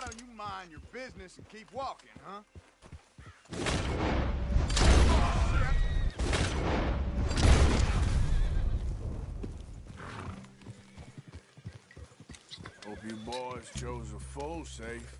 Why don't you mind your business and keep walking, huh? Hope you boys chose a full safe.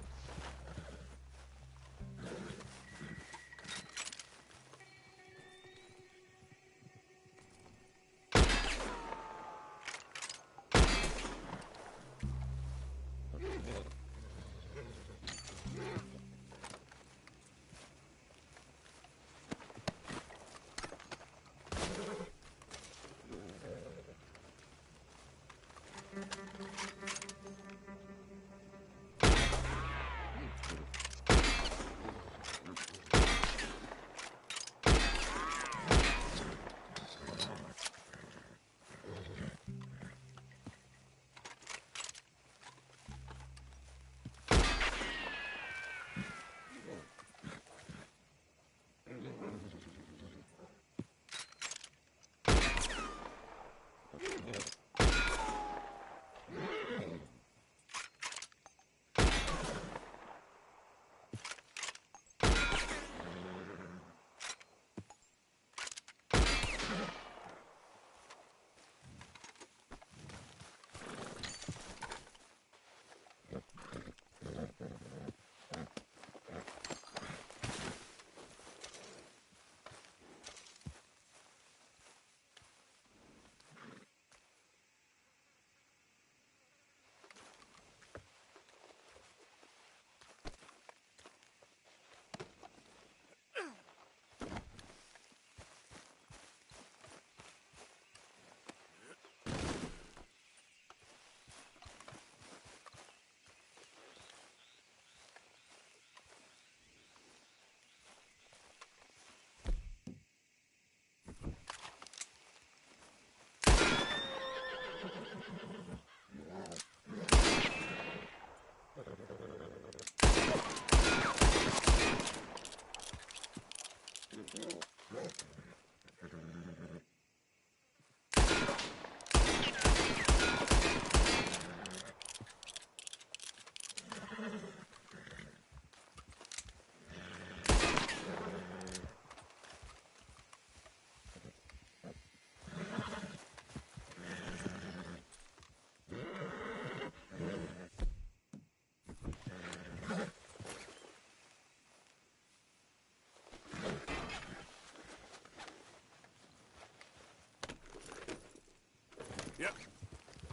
Yep.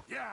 Yeah.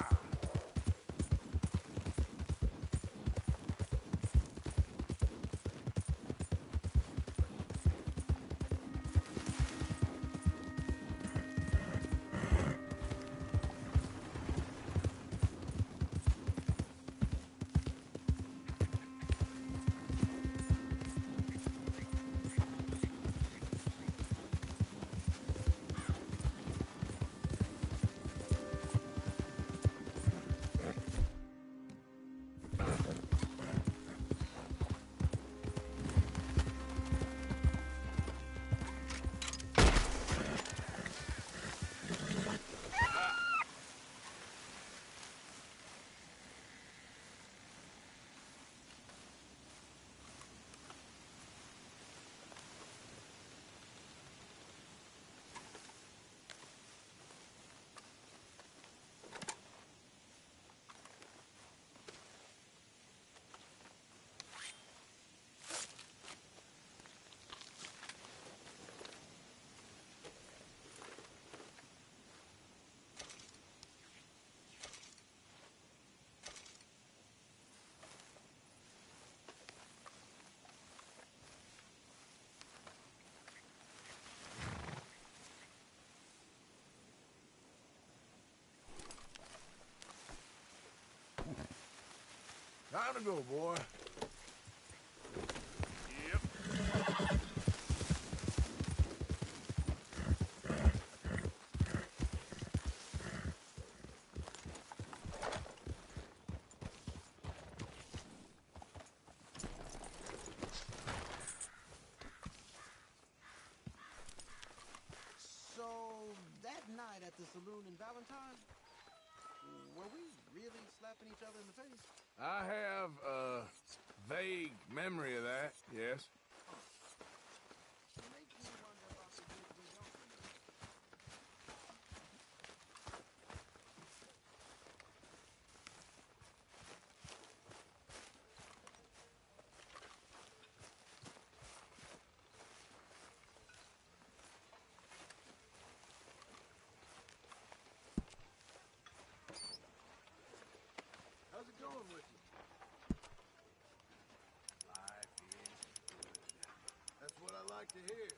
Time to go, boy. Yep. So, that night at the saloon in Valentine, were we really slapping each other in the face? I have a vague memory of that, yes. It makes me wonder about the dude we don't remember. How's it going with you? Life is good. That's what I like to hear.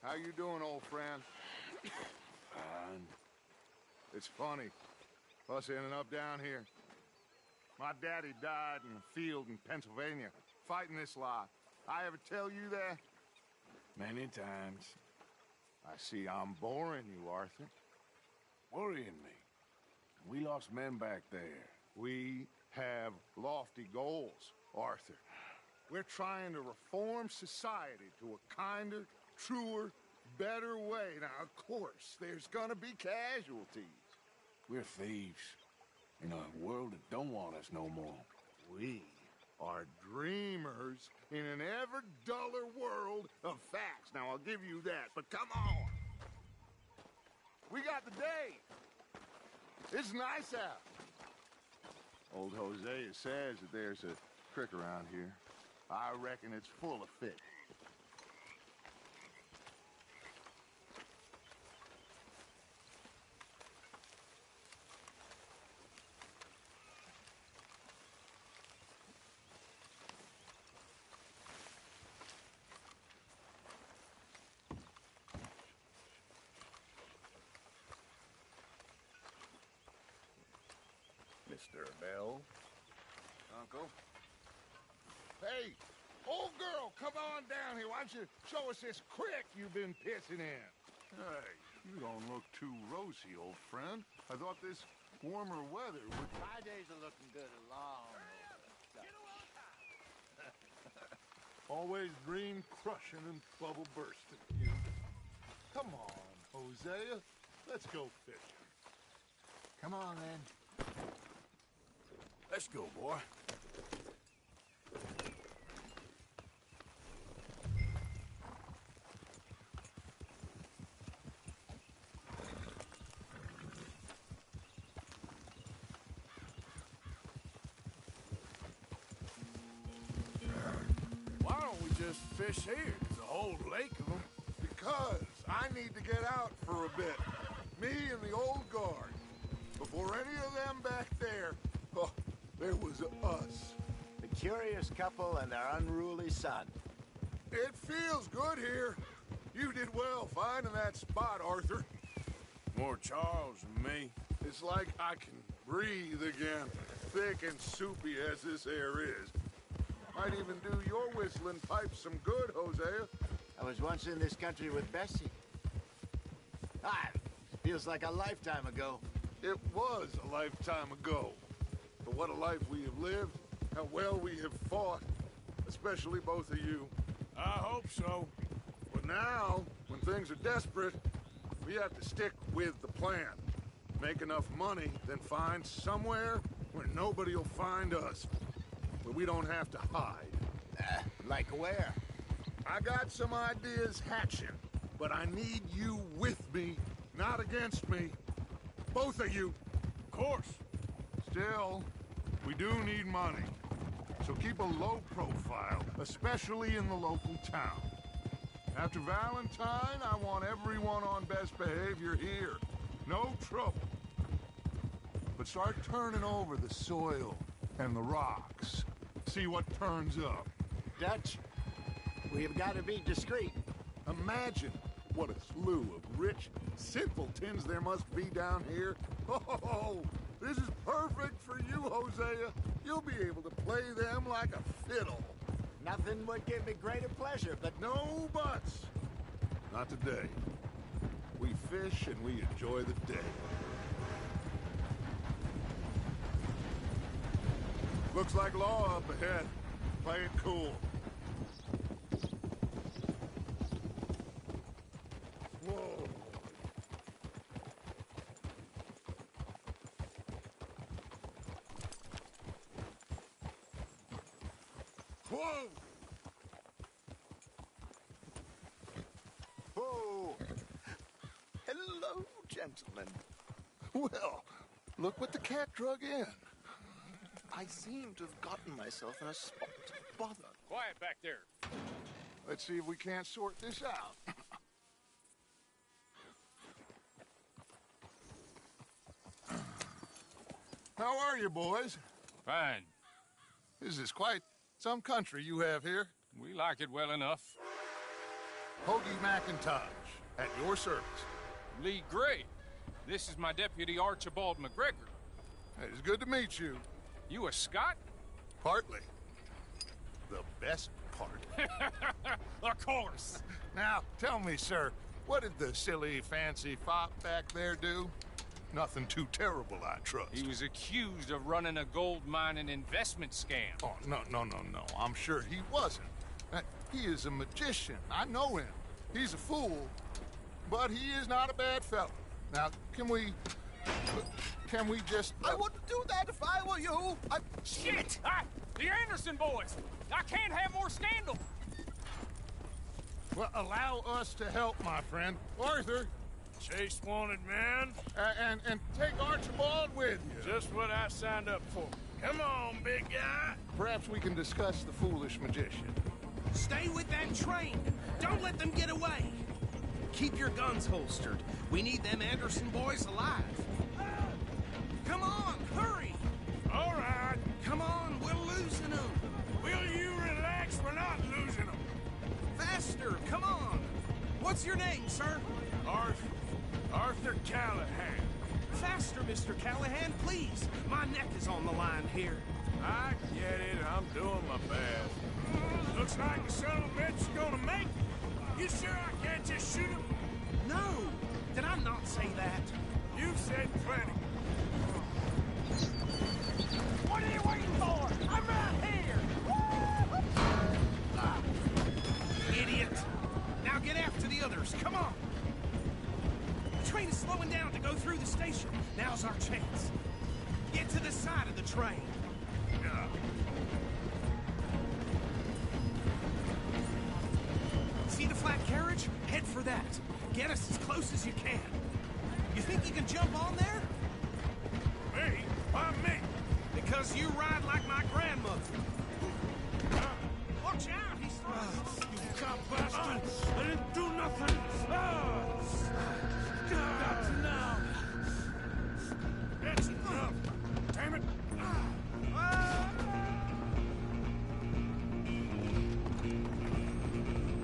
How you doing, old friend? Fine. It's funny, us ending up down here. My daddy died in a field in Pennsylvania, fighting this lot. I ever tell you that? Many times. I see I'm boring you, Arthur. Worrying me. We lost men back there. We have lofty goals, Arthur. We're trying to reform society to a kinder, truer, better way. Now, of course, there's gonna be casualties. We're thieves. In a world that don't want us no more. We are dreamers in an ever duller world of facts. Now, I'll give you that, but come on. We got the day. It's nice out. Old Hosea says that there's a creek around here. I reckon it's full of fish. Mr. Bell? Uncle? Hey, old girl, come on down here. Why don't you show us this creek you've been pissing in? Hey, you don't look too rosy, old friend. I thought this warmer weather would... My days are looking good along over. Always dream crushing and bubble bursting, you. Come on, Hosea. Let's go fishing. Come on, then. Let's go, boy. Why don't we just fish here? There's a whole lake of them. Because I need to get out for a bit. Me and the old guard. Before any of them back there, oh, there was us. The curious couple and their unruly son. It feels good here. You did well finding that spot, Arthur. More Charles than me. It's like I can breathe again, thick and soupy as this air is. Might even do your whistling pipes some good, Hosea. I was once in this country with Bessie. Feels like a lifetime ago. It was a lifetime ago. But what a life we have lived, how well we have fought, especially both of you. I hope so. But now, when things are desperate, we have to stick with the plan. Make enough money, then find somewhere where nobody will find us. Where we don't have to hide. Like where? I got some ideas hatching, but I need you with me, not against me. Both of you. Of course. Still, we do need money. So keep a low profile, especially in the local town. After Valentine, I want everyone on best behavior here. No trouble. But start turning over the soil and the rocks. See what turns up. Dutch, we've got to be discreet. Imagine what a slew of rich simpletons there must be down here. Oh, this is perfect for you, Hosea. You'll be able to play them like a fiddle. Nothing would give me greater pleasure, but No buts. Not today. We fish and we enjoy the day. Looks like law up ahead. Play it cool. Whoa. Whoa! Oh! Hello, gentlemen. Well, look what the cat drug in. I seem to have gotten myself in a spot to bother. Quiet back there. Let's see if we can't sort this out. How are you, boys? Fine. This is quite some country you have here. We like it well enough. Hoagie McIntosh, at your service. Lee Gray. This is my deputy Archibald McGregor. It's good to meet you. You a Scot? Partly. The best part. Of course. Now, tell me, sir, what did the silly, fancy fop back there do? Nothing too terrible, I trust. He was accused of running a gold mining investment scam. Oh, no. I'm sure he wasn't. He is a magician. I know him. He's a fool, but he is not a bad fellow. Now, can we just... I wouldn't do that if I were you. Shit! The Anderson boys! I can't have more scandal! Well, allow us to help, my friend. Arthur, Chase wanted man. and take Archibald with you. Just what I signed up for. Come on, big guy. Perhaps we can discuss the foolish magician. Stay with that train. Don't let them get away. Keep your guns holstered. We need them Anderson boys alive. Come on, hurry. All right. Come on, we're losing them. Will you relax? We're not losing them. Faster, come on. What's your name, sir? Arthur Callahan. Faster, Mr. Callahan, please. My neck is on the line here. I get it. I'm doing my best. Looks like the son of a bitch is gonna make it. You sure I can't just shoot him? No, did I not say that? You've said plenty. What are you waiting for? I'm right here. slowing down to go through the station. Now's our chance. Get to the side of the train. See the flat carriage? Head for that. Get us as close as you can. You think you can jump on there? Me? Why me? Because you ride like my grandmother. Watch out, he's throwing. You cop bastard! I didn't do nothing! That's now! That's enough! Damn it!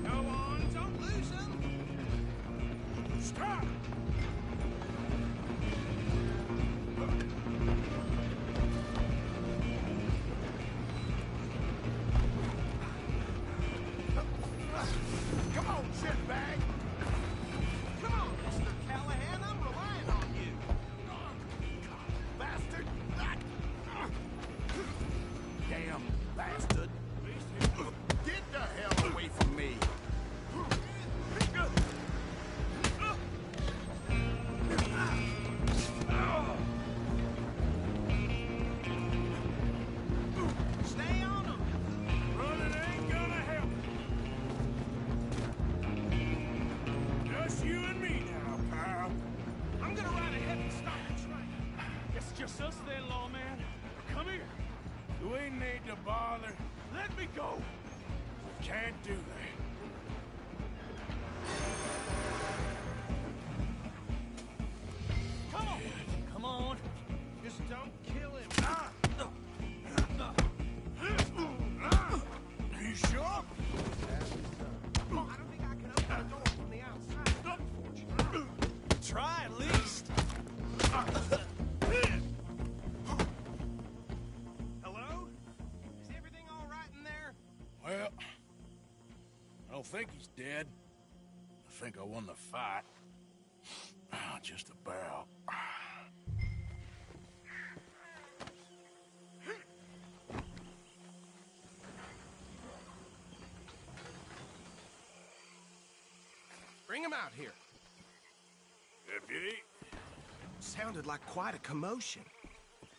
Go on, don't lose him. Stop! Come on, shitbag! Come on, Mr. Callahan, I'm relying on you. Bastard! Damn bastard! Get the hell away from me! Stay on him. Running ain't gonna help. Just you and me now, pal. I'm gonna ride ahead and stop the train. It's just us then, lawman. Come here. You ain't need to bother. Let me go. We can't do that. Come on. Come on. Just don't kill him. You sure? I don't think I can open the door from the outside, unfortunately. Try at least. Hello? Is everything all right in there? Well, I don't think he's dead. I think I won the fight. Just about. Bring him out here. Deputy, Sounded like quite a commotion.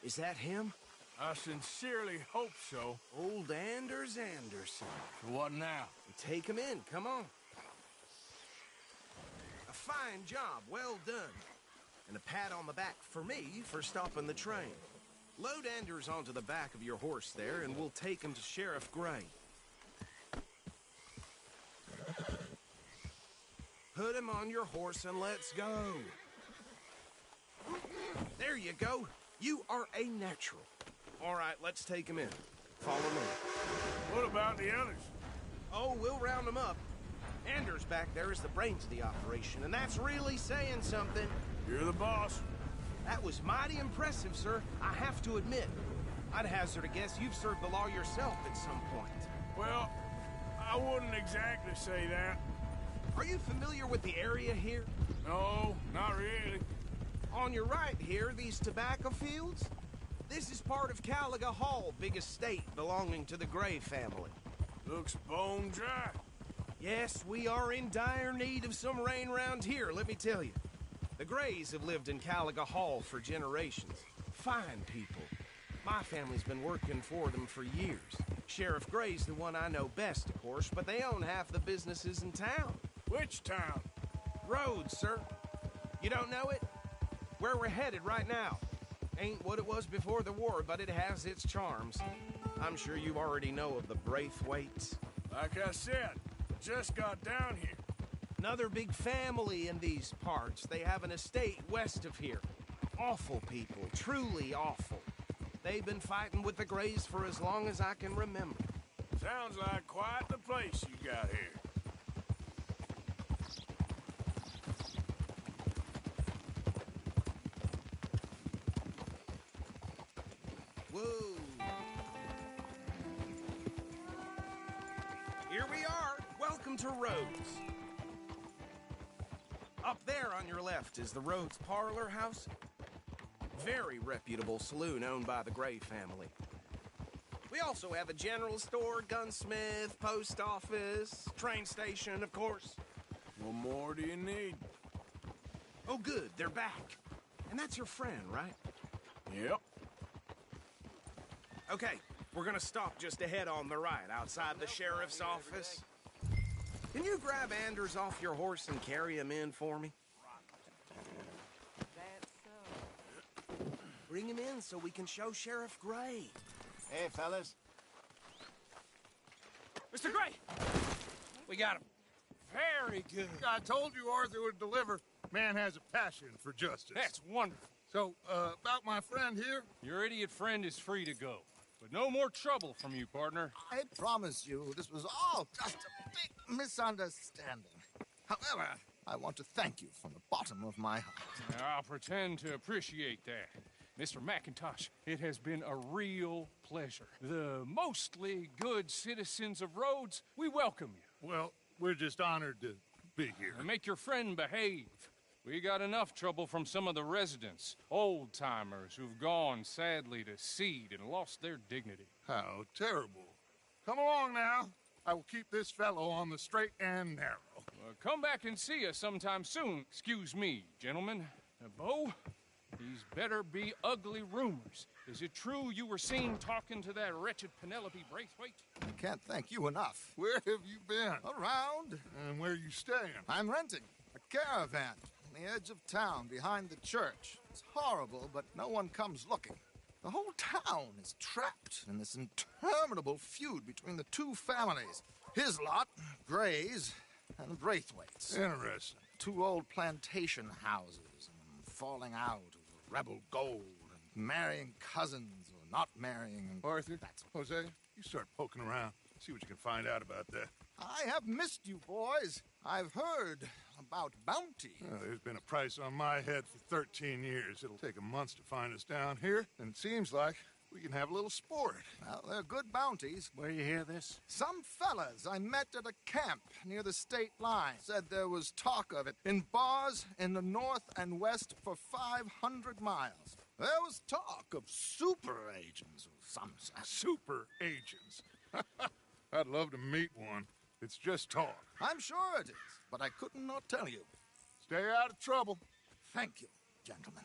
Is that him? I sincerely hope so. Old Anders Anderson. For what now? Take him in, come on. A fine job, well done. And a pat on the back for me for stopping the train. Load Anders onto the back of your horse there, and we'll take him to Sheriff Gray. Put him on your horse and let's go. There you go. You are a natural. All right, let's take him in. Follow me. What about the others? Oh, we'll round them up. Anders back there is the brains of the operation, and that's really saying something. You're the boss. That was mighty impressive, sir. I have to admit. I'd hazard a guess you've served the law yourself at some point. Well, I wouldn't exactly say that. Are you familiar with the area here? No, not really. On your right here, these tobacco fields? This is part of Caliga Hall, big estate belonging to the Gray family. Looks bone dry. Yes, we are in dire need of some rain round here, let me tell you. The Grays have lived in Caliga Hall for generations. Fine people. My family's been working for them for years. Sheriff Gray's the one I know best, of course, but they own half the businesses in town. Which town? Rhodes, sir. You don't know it? Where we're headed right now. Ain't what it was before the war, but it has its charms. I'm sure you already know of the Braithwaites. Like I said, just got down here. Another big family in these parts. They have an estate west of here. Awful people, truly awful. They've been fighting with the Grays for as long as I can remember. Sounds like quite the place you got here. Whoa. Here we are. Welcome to Rhodes. Up there on your left is the Rhodes Parlor House. Very reputable saloon owned by the Gray family. We also have a general store, gunsmith, post office, train station, of course. What more do you need? Oh, good, they're back. And that's your friend, right? Yep. Okay, we're gonna stop just ahead on the right, outside the sheriff's office. Can you grab Anders off your horse and carry him in for me? Bring him in so we can show Sheriff Gray. Hey, fellas. Mr. Gray! We got him. Very good. I told you Arthur would deliver. Man has a passion for justice. That's wonderful. So, about my friend here? Your idiot friend is free to go. But no more trouble from you, partner. I promise you, this was all just a big misunderstanding. However, I want to thank you from the bottom of my heart. I'll pretend to appreciate that. Mr. McIntosh, it has been a real pleasure. The mostly good citizens of Rhodes, we welcome you. Well, we're just honored to be here. And make your friend behave. We got enough trouble from some of the residents, old-timers who've gone, sadly, to seed and lost their dignity. How terrible. Come along now. I will keep this fellow on the straight and narrow. Come back and see us sometime soon. Excuse me, gentlemen. Bo, these better be ugly rumors. Is it true you were seen talking to that wretched Penelope Braithwaite? I can't thank you enough. Where have you been? Around. And where you staying? I'm renting a caravan on the edge of town behind the church. It's horrible, but no one comes looking. The whole town is trapped in this interminable feud between the two families. His lot, Gray's, and Braithwaite's. Interesting. Two old plantation houses, and falling out over rebel gold, and marrying cousins or not marrying. And Arthur, Jose, you start poking around. See what you can find out about that. I have missed you, boys. I've heard about bounty. Well, there's been a price on my head for 13 years. It'll take a month to find us down here, and it seems like we can have a little sport. Well, they're good bounties. Where you hear this? Some fellas I met at a camp near the state line said there was talk of it in bars in the north and west for 500 miles. There was talk of super agents of some sort. Super agents. I'd love to meet one. It's just talk. I'm sure it is, but I couldn't not tell you. Stay out of trouble. Thank you, gentlemen.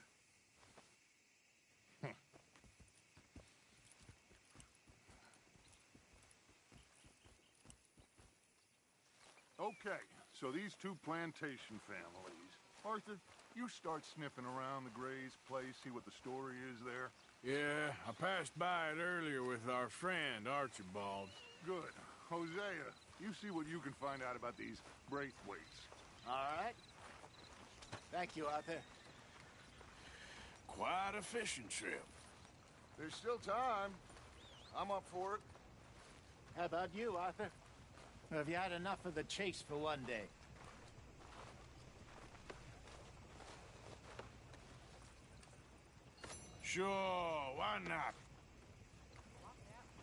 Okay, so these two plantation families. Arthur, you start sniffing around the Gray's place, see what the story is there. Yeah, I passed by it earlier with our friend, Archibald. Good. Hosea, you see what you can find out about these Braithwaites. All right. Thank you, Arthur. Quite a fishing trip. There's still time. I'm up for it. How about you, Arthur? Have you had enough of the chase for one day? Sure, why not?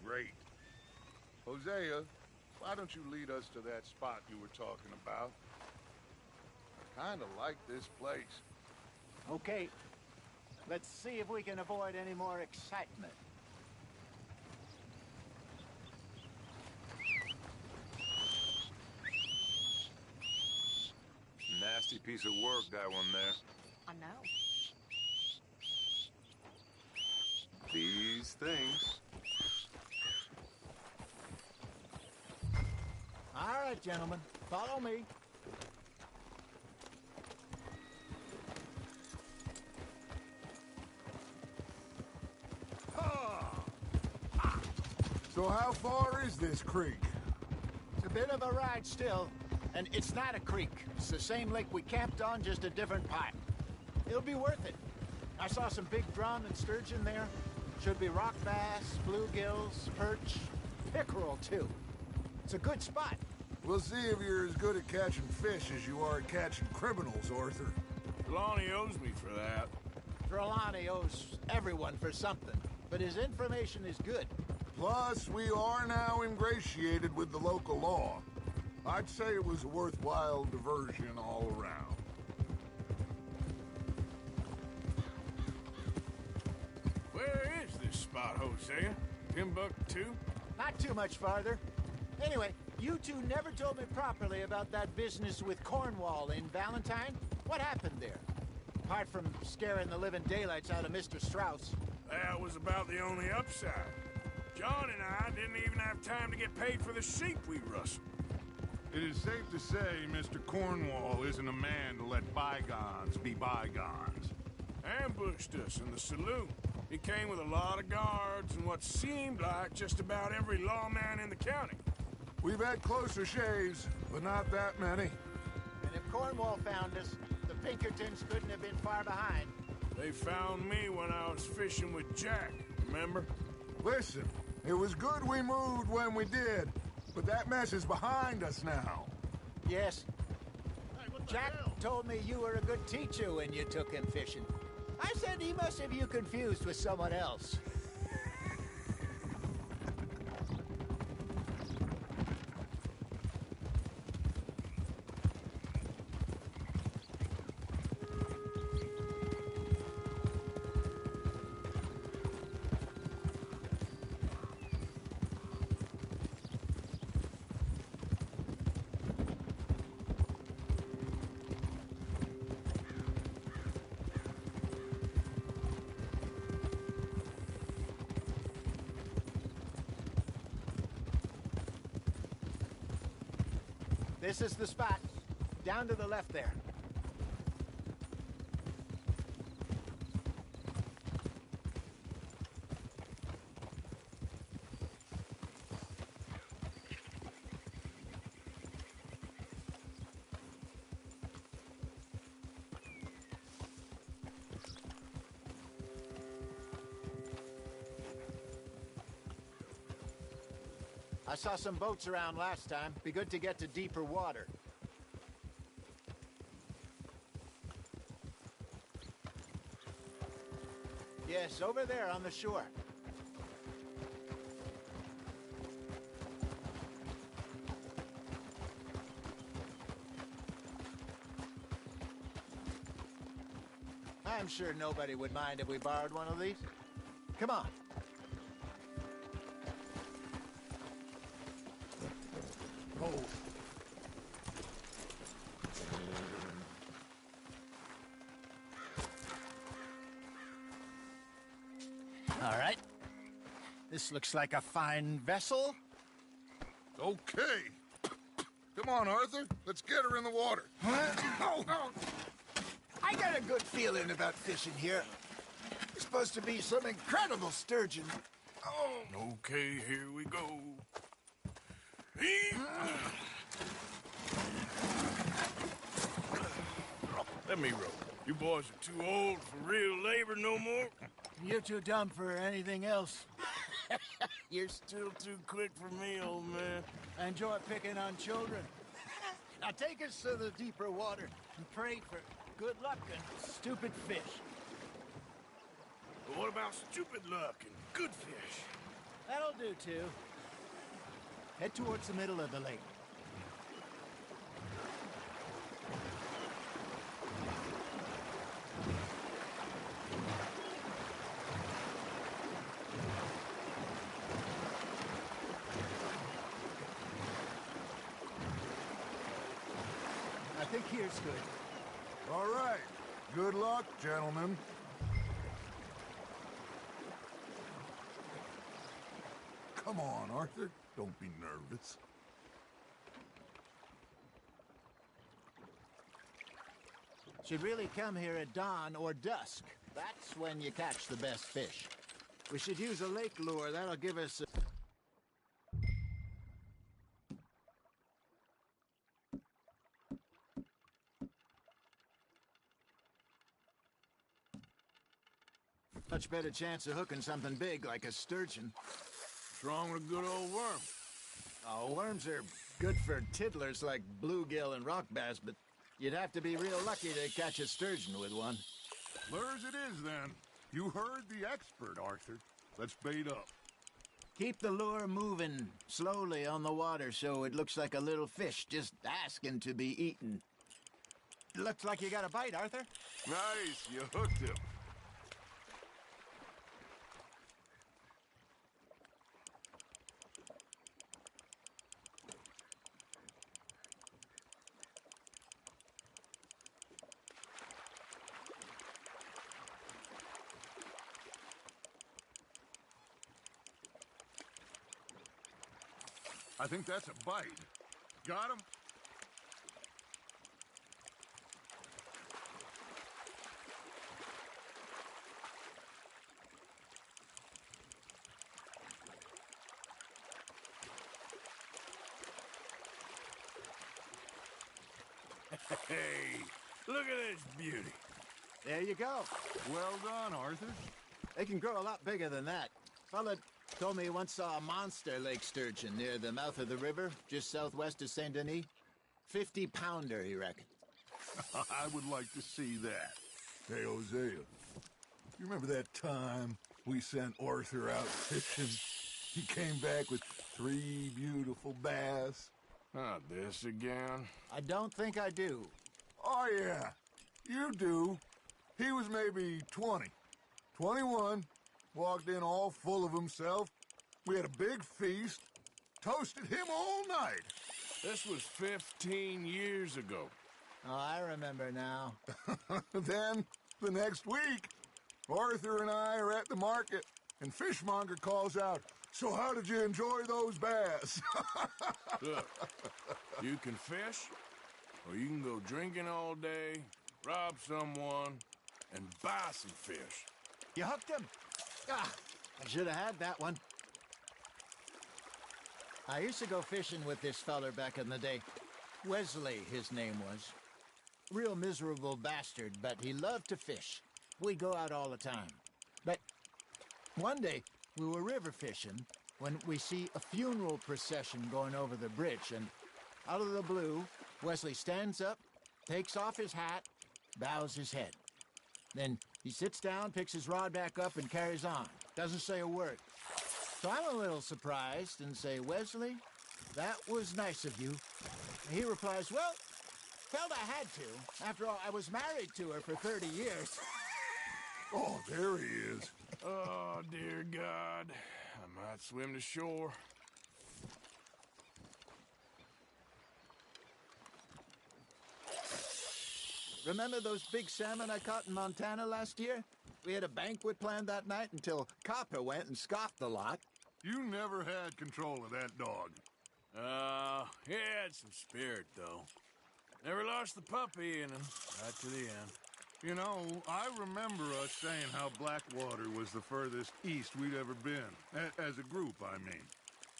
Great. Hosea, why don't you lead us to that spot you were talking about? I kind of like this place. Okay. Let's see if we can avoid any more excitement. Nasty piece of work, that one there. I know. These things. All right, gentlemen. Follow me. So how far is this creek? It's a bit of a ride still, and it's not a creek. It's the same lake we camped on, just a different pipe. It'll be worth it. I saw some big drum and sturgeon there. Should be rock bass, bluegills, perch, pickerel, too. It's a good spot. We'll see if you're as good at catching fish as you are at catching criminals, Arthur. Trelawney owes me for that. Trelawney owes everyone for something, but his information is good. Plus, we are now ingratiated with the local law. I'd say it was a worthwhile diversion all around. Where is this spot, Hosea? Timbuktu? Not too much farther. Anyway, you two never told me properly about that business with Cornwall in Valentine. What happened there? apart from scaring the living daylights out of Mr. Strauss. That was about the only upside. John and I didn't even have time to get paid for the sheep we rustled. It is safe to say Mr. Cornwall isn't a man to let bygones be bygones. Ambushed us in the saloon. He came with a lot of guards and what seemed like just about every lawman in the county. We've had closer shaves, but not that many. And if Cornwall found us, the Pinkertons couldn't have been far behind. They found me when I was fishing with Jack, remember? Listen, it was good we moved when we did, but that mess is behind us now. Yes. Jack told me you were a good teacher when you took him fishing. I said he must have you confused with someone else. This is the spot. Down to the left there. I saw some boats around last time. Be good to get to deeper water. Yes, over there on the shore. I'm sure nobody would mind if we borrowed one of these. Come on. Oh. All right. This looks like a fine vessel. Okay. Come on, Arthur. Let's get her in the water. Oh, I got a good feeling about fishing here. It's supposed to be some incredible sturgeon. Okay, here we go. Let me row. You boys are too old for real labor no more. You're too dumb for anything else. You're still too quick for me, old man. I enjoy picking on children. Now take us to the deeper water and pray for good luck and stupid fish. But what about stupid luck and good fish? That'll do, too. Head towards the middle of the lake. I think here's good. All right. Good luck, gentlemen. Come on, Arthur. Don't be nervous. Should really come here at dawn or dusk. That's when you catch the best fish. We should use a lake lure. That'll give us a... much better chance of hooking something big like a sturgeon. What's wrong with a good old worm? Oh, worms are good for tiddlers like bluegill and rock bass, but you'd have to be real lucky to catch a sturgeon with one. Lures it is, then. You heard the expert, Arthur. Let's bait up. Keep the lure moving slowly on the water so it looks like a little fish just asking to be eaten. Looks like you got a bite, Arthur. Nice, you hooked him. I think that's a bite. Got him? Hey, look at this beauty. There you go. Well done, Arthur. They can grow a lot bigger than that. Fella told me he once saw a monster lake sturgeon near the mouth of the river, just southwest of Saint Denis. 50-pounder, he reckoned. I would like to see that. Hey, Hosea, you remember that time we sent Arthur out fishing? He came back with 3 beautiful bass. Not this again. I don't think I do. Oh, yeah, you do. He was maybe 20, 21, walked in all full of himself. We had a big feast, toasted him all night. This was 15 years ago. Oh, I remember now. Then, the next week, Arthur and I are at the market, and Fishmonger calls out, "So how did you enjoy those bass?" Look, you can fish, or you can go drinking all day, rob someone, and buy some fish. You hooked him? Ah, I should have had that one. I used to go fishing with this feller back in the day. Wesley, his name was. Real miserable bastard, but he loved to fish. We'd go out all the time. But one day, we were river fishing when we see a funeral procession going over the bridge, and out of the blue, Wesley stands up, takes off his hat, bows his head. Then he sits down, picks his rod back up, and carries on. Doesn't say a word. So I'm a little surprised and say, "Wesley, that was nice of you." And he replies, "Well, felt I had to. After all, I was married to her for 30 years. Oh, there he is. Oh, dear God. I might swim to shore. Remember those big salmon I caught in Montana last year? We had a banquet planned that night until Copper went and scoffed the lot. You never had control of that dog. He had some spirit, though. Never lost the puppy in him, right to the end. You know, I remember us saying how Blackwater was the furthest east we'd ever been. As a group, I mean.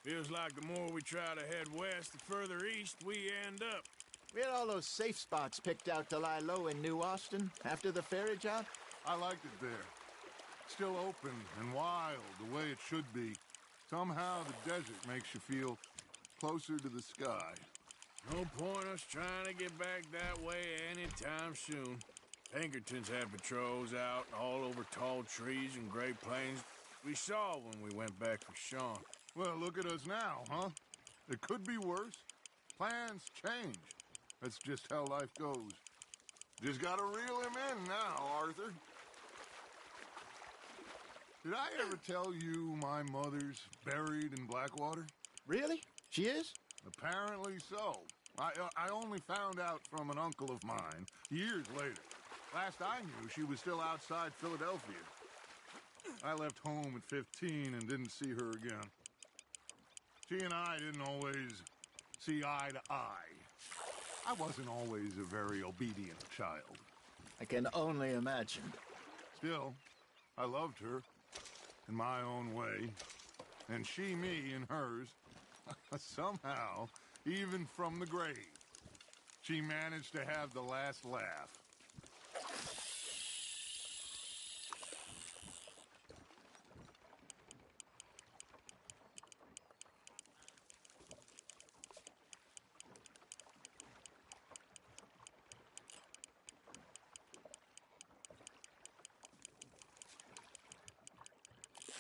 Feels like the more we try to head west, the further east we end up. We had all those safe spots picked out to lie low in New Austin after the ferry job. I liked it there. Still open and wild, the way it should be. Somehow the desert makes you feel closer to the sky. No point us trying to get back that way anytime soon. Pinkertons had patrols out all over tall trees and Great Plains. We saw when we went back for Sean. Well, look at us now, huh? It could be worse. Plans change. That's just how life goes. Just gotta reel him in now, Arthur. Did I ever tell you my mother's buried in Blackwater? Really? She is? Apparently so. I only found out from an uncle of mine years later. Last I knew, she was still outside Philadelphia. I left home at 15 and didn't see her again. She and I didn't always see eye to eye. I wasn't always a very obedient child. I can only imagine. Still, I loved her in my own way, and she me in hers. Somehow, even from the grave, she managed to have the last laugh.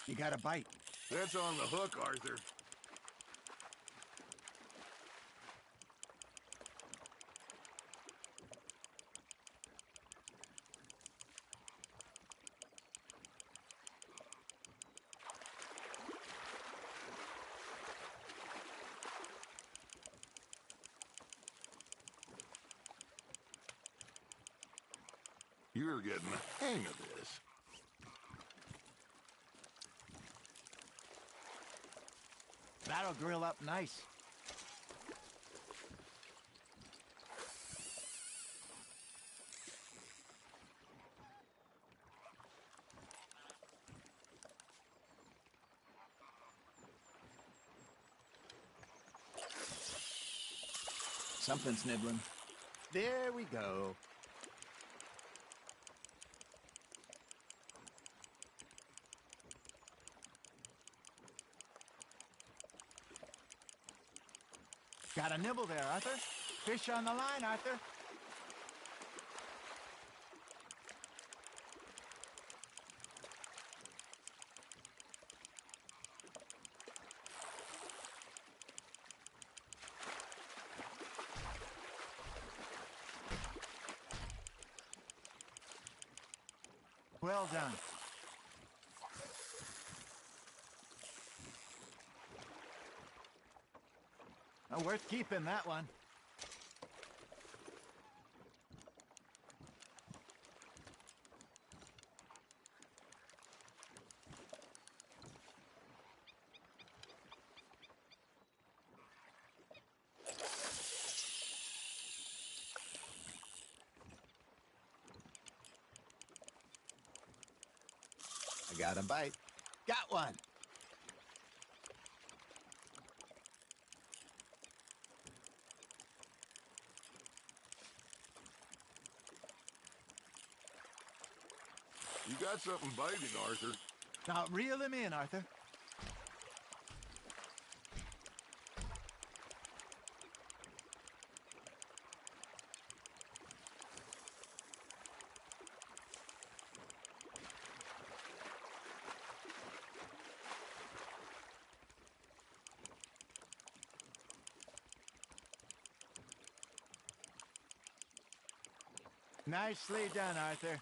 You got a bite. That's on the hook, Arthur. You're getting the hang of this. That'll grill up nice. Something's nibbling. There we go. Got a nibble there, Arthur. Fish on the line, Arthur. Well done. Oh, worth keeping, that one. I got a bite. Got one. You got something biting, Arthur. Now reel him in, Arthur. Nicely done, Arthur.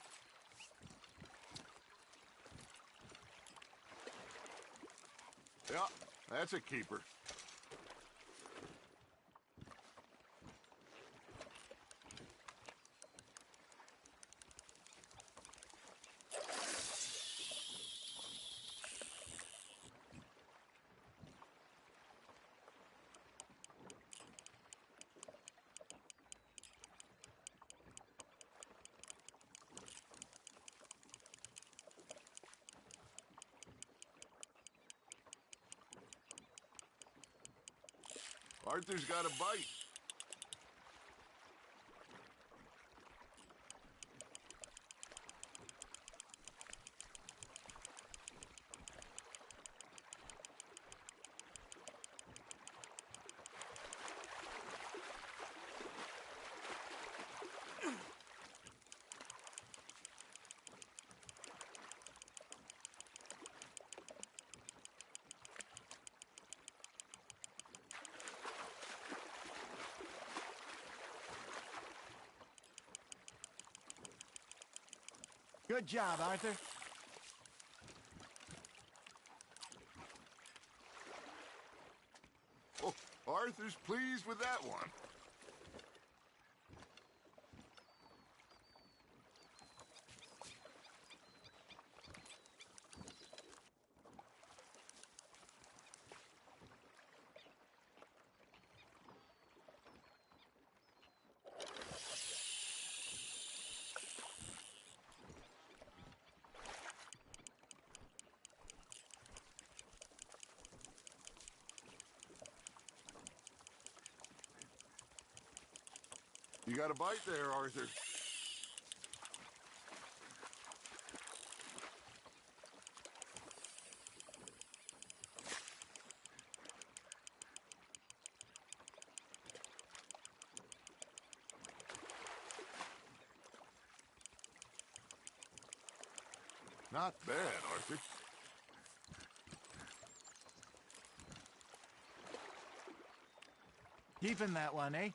Yeah, that's a keeper. Arthur's got a bite. Good job, Arthur. Oh, Arthur's pleased with that one. You got a bite there, Arthur. Not bad, Arthur. Keeping that one, eh?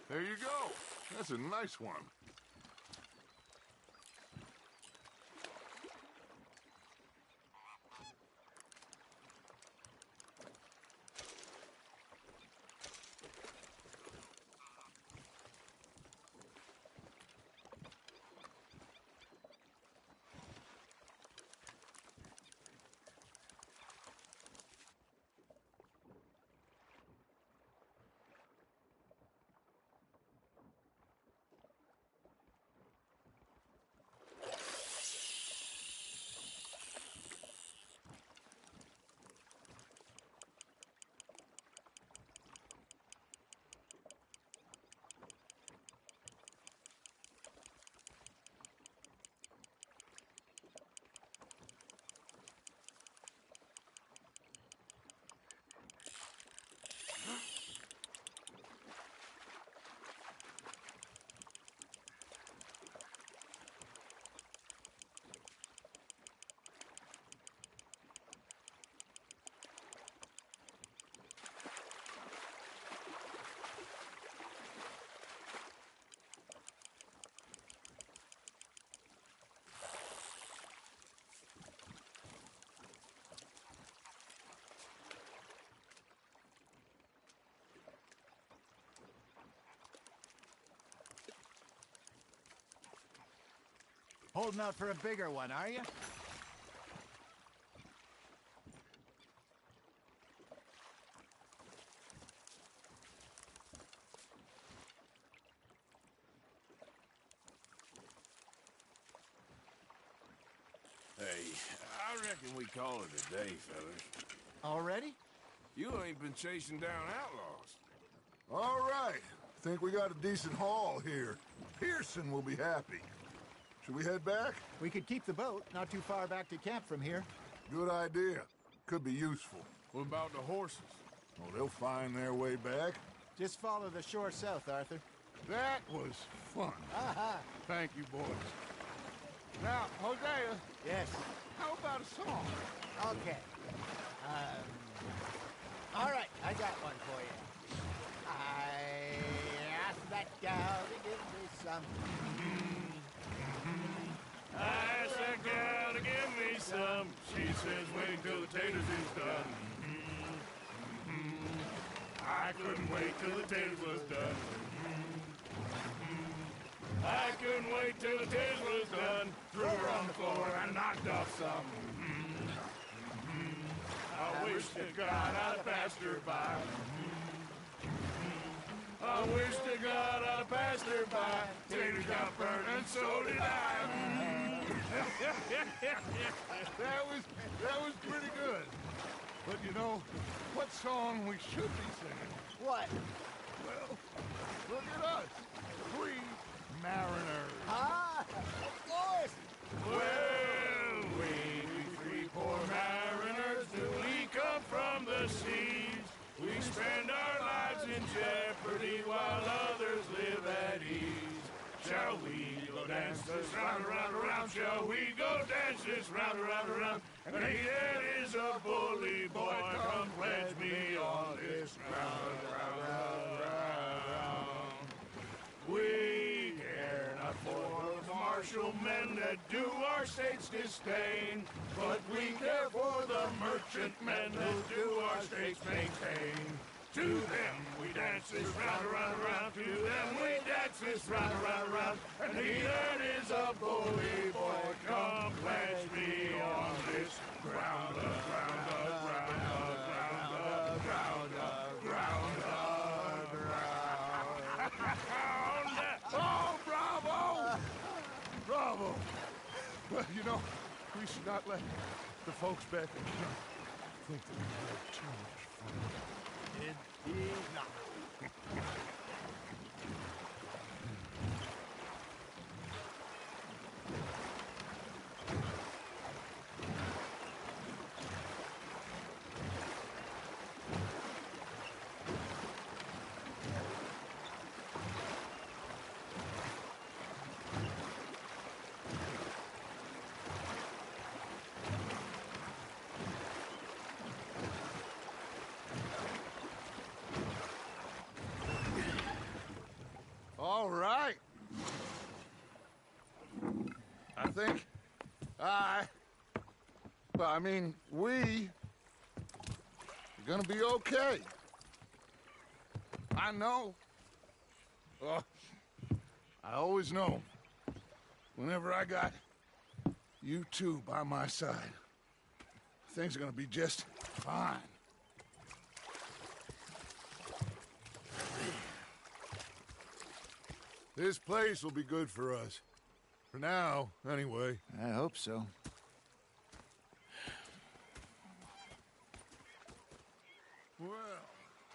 There you go. That's a nice one. Holding out for a bigger one, are you? Hey, I reckon we call it a day, fellas. Already? You ain't been chasing down outlaws. All right. Think we got a decent haul here. Pearson will be happy. Should we head back? We could keep the boat, not too far back to camp from here. Good idea. Could be useful. What about the horses? Oh, they'll find their way back. Just follow the shore south, Arthur. That was fun. Aha! Thank you, boys. Now, Hosea, Yes. how about a song? Okay. All right, I got one for you. I asked that gal to give me some. I asked that gal to give me some. She says wait till the taters is done. I couldn't wait till the taters was done. I couldn't wait till the taters was done. Threw her on the floor and knocked off some. I wish to God I'd have passed her by. I wish to God I'd have passed her by. Taters got burned and so did I. That was pretty good. But you know, what song we should be singing? What? Well, look at us. 3 mariners. Ah, of course. Well, we 3 poor mariners, do we come from the seas? We spend our lives in jeopardy while others live at ease. Shall we go dance this round, around, around? Shall we go dance this round, around, around? And he that is a bully boy, come pledge me on this round, round, round, round. We care not for the martial men that do our state's disdain, but we care for the merchant men that do our state's maintain. To them we dance this round, around, around. To them we dance this round, around, around. And he that is a bully boy, come pledge me on this ground, ground, ground, ground, ground, ground, ground. Oh, bravo! Bravo! Well, you know, we should not let the folks back in camp think that we had too much fun. Indeed not. think we are gonna be okay. I know. Oh, I always know. Whenever I got you two by my side, things are gonna be just fine. This place will be good for us. For now, anyway. I hope so. Well,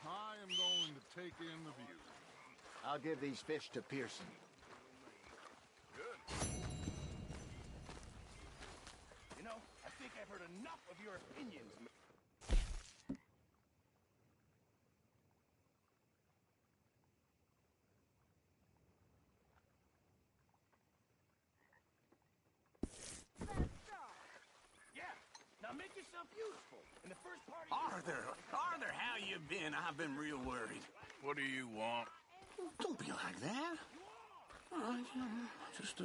I am going to take in the view. I'll give these fish to Pearson. Good. You know, I think I've heard enough of your opinions. Yeah, now make yourself useful. In the first part of Arthur, how you been? I've been real worried. What do you want? Don't be like that. All right, just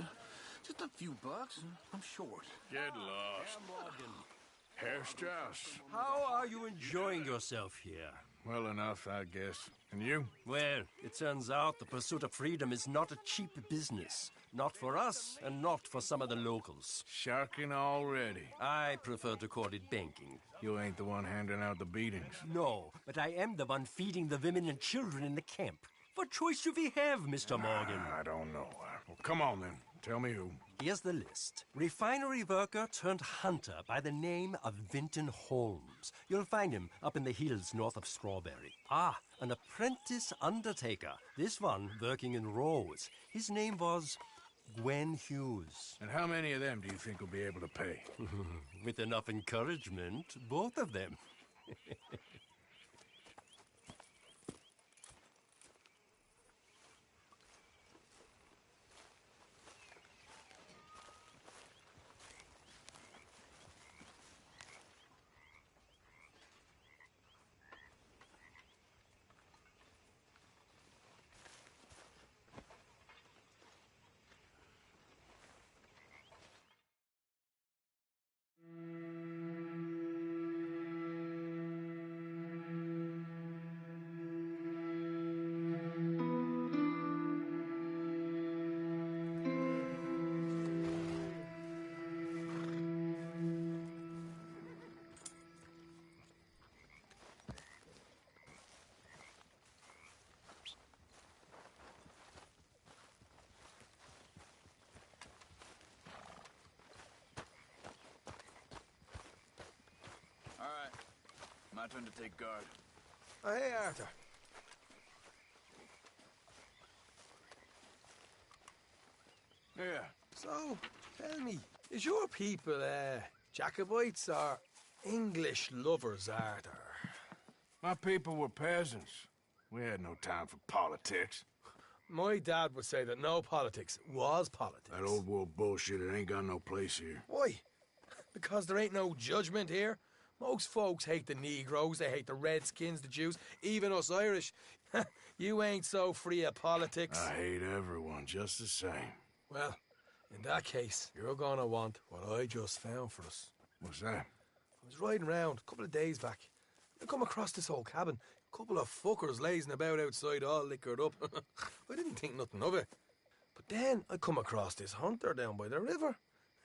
a few bucks. I'm short. Get lost. Herr Strauss. How are you enjoying yourself here? Well enough, I guess. And you? Well, it turns out the pursuit of freedom is not a cheap business. Not for us, and not for some of the locals. Sharking already. I prefer to call it banking. You ain't the one handing out the beatings. No, but I am the one feeding the women and children in the camp. What choice do we have, Mr. Morgan? I don't know. Well, come on then. Tell me who. Here's the list. Refinery worker turned hunter by the name of Vinton Holmes. You'll find him up in the hills north of Strawberry. Ah, an apprentice undertaker. This one working in rows. His name was Gwen Hughes. And how many of them do you think will be able to pay? With enough encouragement, both of them. My turn to take guard. Oh, hey, Arthur. Yeah. So, tell me, is your people, Jacobites or English lovers, Arthur? My people were peasants. We had no time for politics. My dad would say that no politics was politics. That old world bullshit, it ain't got no place here. Why? Because there ain't no judgment here? Most folks hate the Negroes, they hate the Redskins, the Jews, even us Irish. You ain't so free of politics. I hate everyone just the same. Well, in that case, you're gonna want what I just found for us. What's that? I was riding around a couple of days back. I come across this old cabin. A couple of fuckers lazing about outside all liquored up. I didn't think nothing of it. But then I come across this hunter down by the river.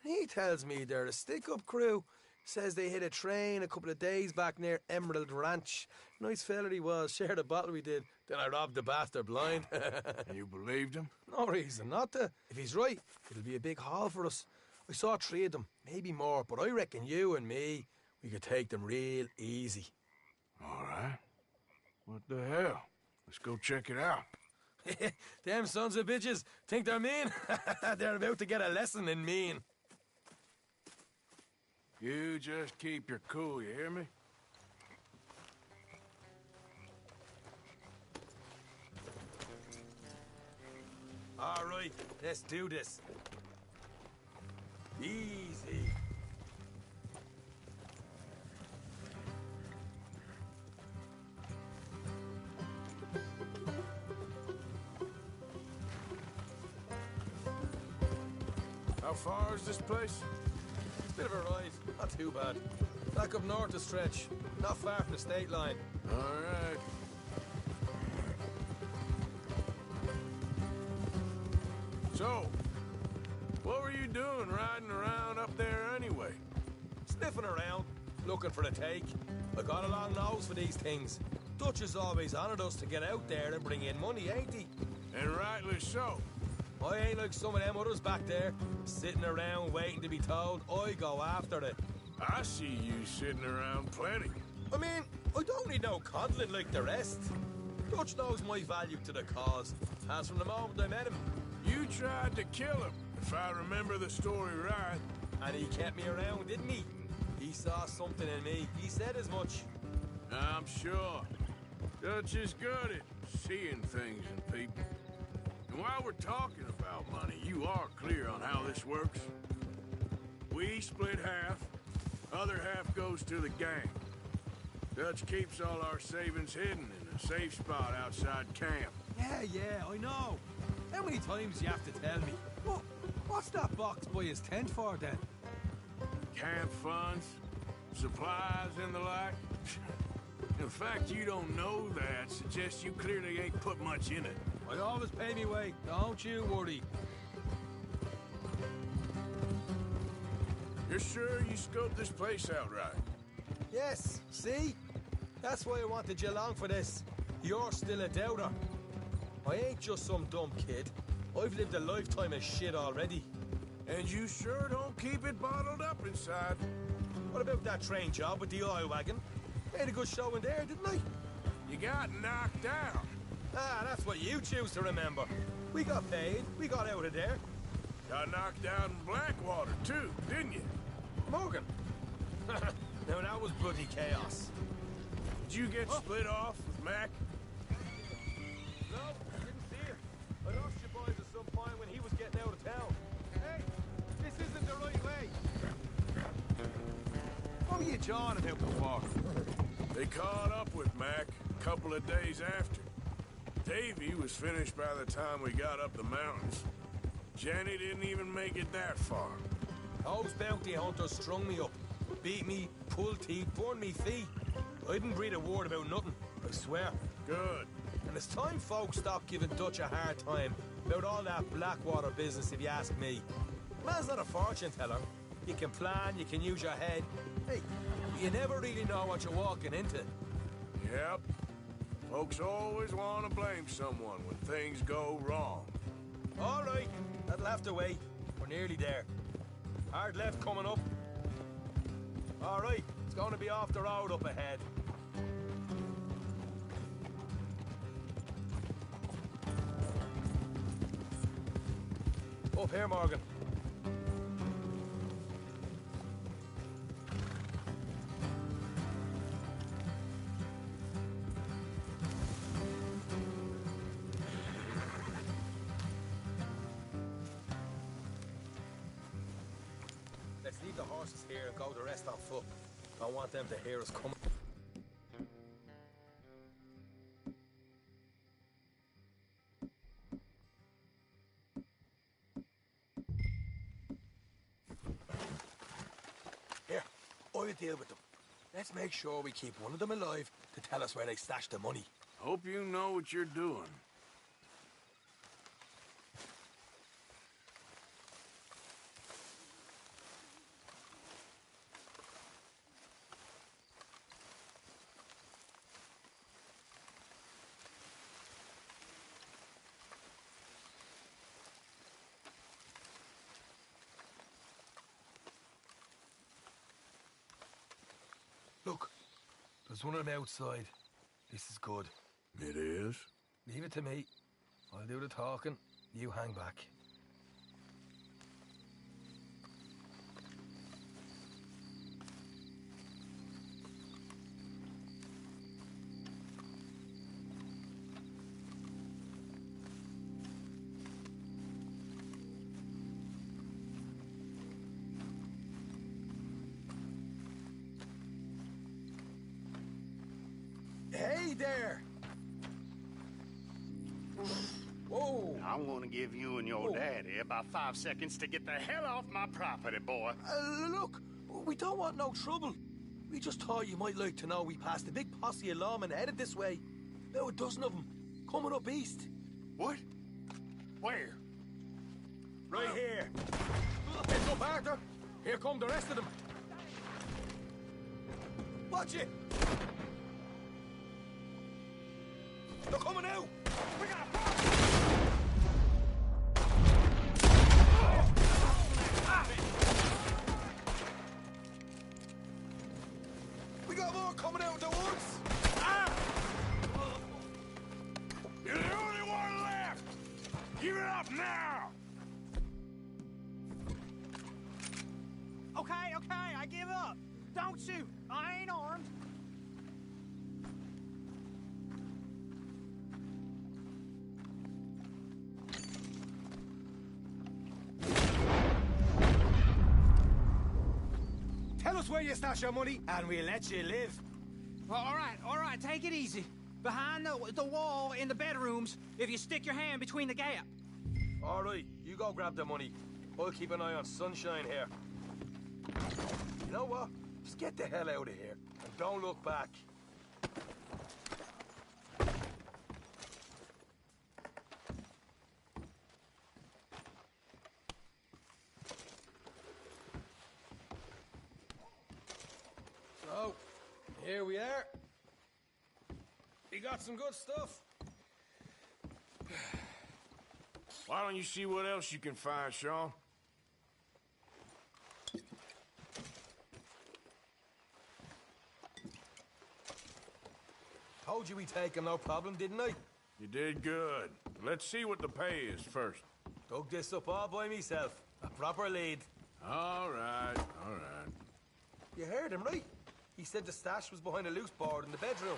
And he tells me they're a stick-up crew. Says they hit a train a couple of days back near Emerald Ranch. Nice fella he was, shared a bottle we did. Then I robbed the bastard blind. And you believed him? No reason not to. If he's right, it'll be a big haul for us. I saw 3 of them, maybe more, but I reckon you and me, we could take them real easy. All right. What the hell? Let's go check it out. Them sons of bitches think they're mean. They're about to get a lesson in mean. You just keep your cool, you hear me? All right, let's do this. Easy. How far is this place? Bit of a ride, not too bad. Back up north a stretch, not far from the state line. All right. So, what were you doing riding around up there anyway? Sniffing around, looking for the take. I got a long nose for these things. Dutch has always honoured us to get out there and bring in money, ain't he? And rightly so. I ain't like some of them others back there, sitting around waiting to be told. I go after it. I see you sitting around plenty. I mean, I don't need no coddling like the rest. Dutch knows my value to the cause, as from the moment I met him. You tried to kill him, if I remember the story right. And he kept me around, didn't he? He saw something in me. He said as much. I'm sure. Dutch is good at seeing things in people. And while we're talking about money, you are clear on how this works. We split half, other half goes to the gang. Dutch keeps all our savings hidden in a safe spot outside camp. Yeah, I know. How many times you have to tell me? What's that box by his tent for, then? Camp funds, supplies, and the like. The fact you don't know that suggests you clearly ain't put much in it. I always pay me way, don't you worry. You're sure you scoped this place out right? Yes, see? That's why I wanted you along for this. You're still a doubter. I ain't just some dumb kid. I've lived a lifetime of shit already. And you sure don't keep it bottled up inside. What about that train job with the oil wagon? Made a good show in there, didn't I? You got knocked out. Ah, that's what you choose to remember. We got paid. We got out of there. Got knocked out in Blackwater, too, didn't you? Morgan. Now that was bloody chaos. Did you get split off with Mac? No, didn't see it. I lost you boys at some point when he was getting out of town. Hey, this isn't the right way. What were you jawing about before? They caught up with Mac a couple of days after. Davy was finished by the time we got up the mountains. Jenny didn't even make it that far. Those bounty hunters strung me up, beat me, pulled teeth, burned me feet. I didn't breathe a word about nothing, I swear. Good. And it's time folks stop giving Dutch a hard time about all that Blackwater business, if you ask me. Man's not a fortune teller. You can plan, you can use your head. Hey, you never really know what you're walking into. Yep. Folks always want to blame someone when things go wrong. All right, that'll have to wait. We're nearly there. Hard left coming up. All right, it's going to be off the road up ahead. Up here, Morgan. Let's leave the horses here and go the rest on foot. Don't want them to hear us coming. Here, I'll deal with them. Let's make sure we keep one of them alive to tell us where they stashed the money. Hope you know what you're doing. Look, there's one of them outside. This is good. It is? Leave it to me. I'll do the talking. You hang back. Hey there! Whoa! I'm gonna give you and your daddy about 5 seconds to get the hell off my property, boy. Look, we don't want no trouble. We just thought you might like to know we passed a big posse of lawmen headed this way. About a dozen of them, coming up east. What? Where? Right here. Heads up, Arthur. Here come the rest of them. Watch it! They're coming out! We got a problem! We got more coming out of the woods! You're the only one left! Give it up now! Okay, I give up. Don't shoot. I ain't armed. Tell us where you stash your money, and we'll let you live. All right, take it easy. Behind the wall in the bedrooms, if you stick your hand between the gap. All right, you go grab the money. I'll keep an eye on Sunshine here. You know what? Just get the hell out of here, and don't look back. So, here we are. We got some good stuff. Why don't you see what else you can find, Sean? Told you we'd take him, no problem, didn't I? You did good. Let's see what the pay is first. Dug this up all by myself. A proper lead. All right. You heard him, right? He said the stash was behind a loose board in the bedroom.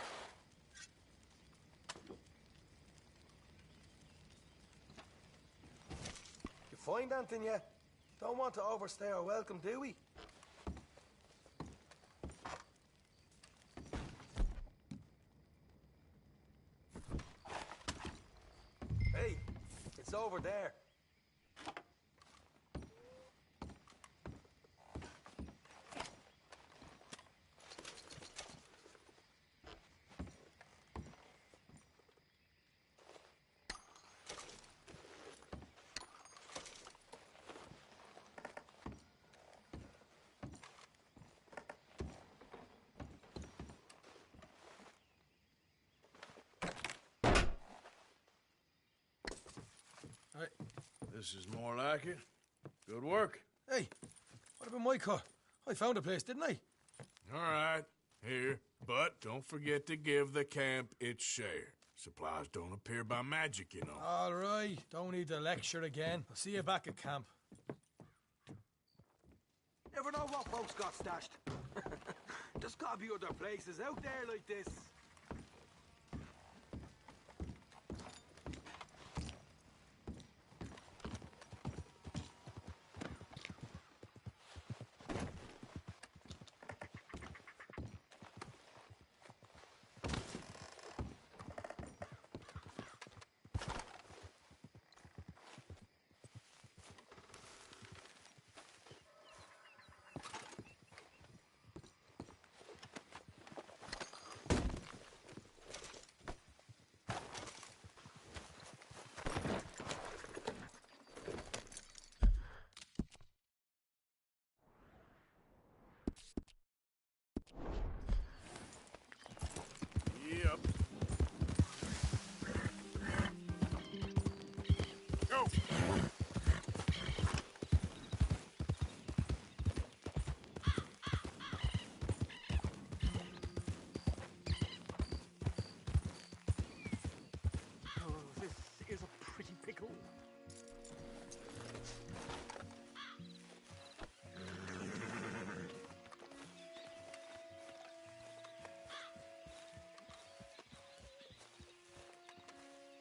You find anything yet? Don't want to overstay our welcome, do we? Hey, it's over there. This is more like it. Good work. Hey, what about my car? I found a place, didn't I? All right, here. But don't forget to give the camp its share. Supplies don't appear by magic, you know. All right, don't need to lecture again. I'll see you back at camp. Never know what folks got stashed. There's gotta be other places out there like this. Yep. Go! Oh, this is a pretty pickle.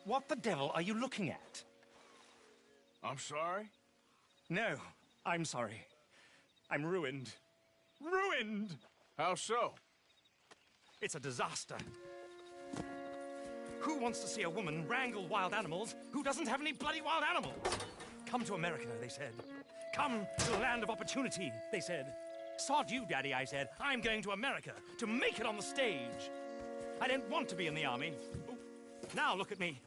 What the devil are you looking at? I'm sorry? No, I'm sorry. I'm ruined. Ruined! How so? It's a disaster. Who wants to see a woman wrangle wild animals who doesn't have any bloody wild animals? Come to America, they said. Come to the land of opportunity, they said. Sod you, Daddy, I said. I'm going to America to make it on the stage. I don't want to be in the army. Oh, now look at me.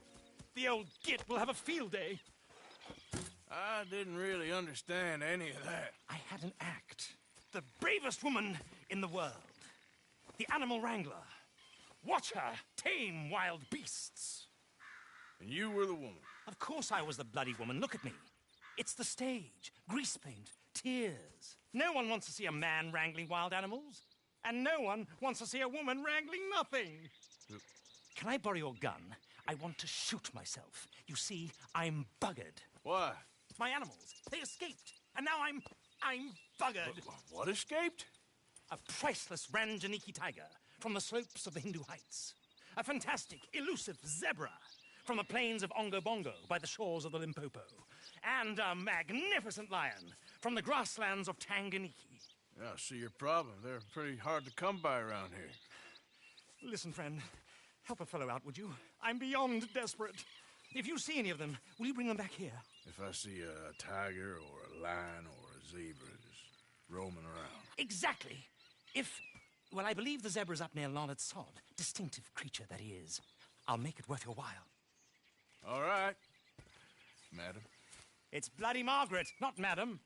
The old git will have a field day. I didn't really understand any of that. I had an act. The bravest woman in the world. The animal wrangler. Watch her tame wild beasts. And you were the woman? Of course I was the bloody woman. Look at me. It's the stage. Grease paint. Tears. No one wants to see a man wrangling wild animals. And no one wants to see a woman wrangling nothing. Can I borrow your gun? I want to shoot myself. You see, I'm buggered. Why? My animals. They escaped. And now I'm buggered. What escaped? A priceless Ranjaniki tiger from the slopes of the Hindu Heights. A fantastic, elusive zebra from the plains of Ongo Bongo by the shores of the Limpopo. And a magnificent lion from the grasslands of Tanganyika. Yeah, I see your problem. They're pretty hard to come by around here. Listen, friend. Help a fellow out, would you? I'm beyond desperate. If you see any of them, will you bring them back here? If I see a tiger or a lion or a zebra just roaming around. Exactly. Well, I believe the zebra's up near Larned Sod. Distinctive creature that he is. I'll make it worth your while. All right, madam. It's bloody Margaret, not madam.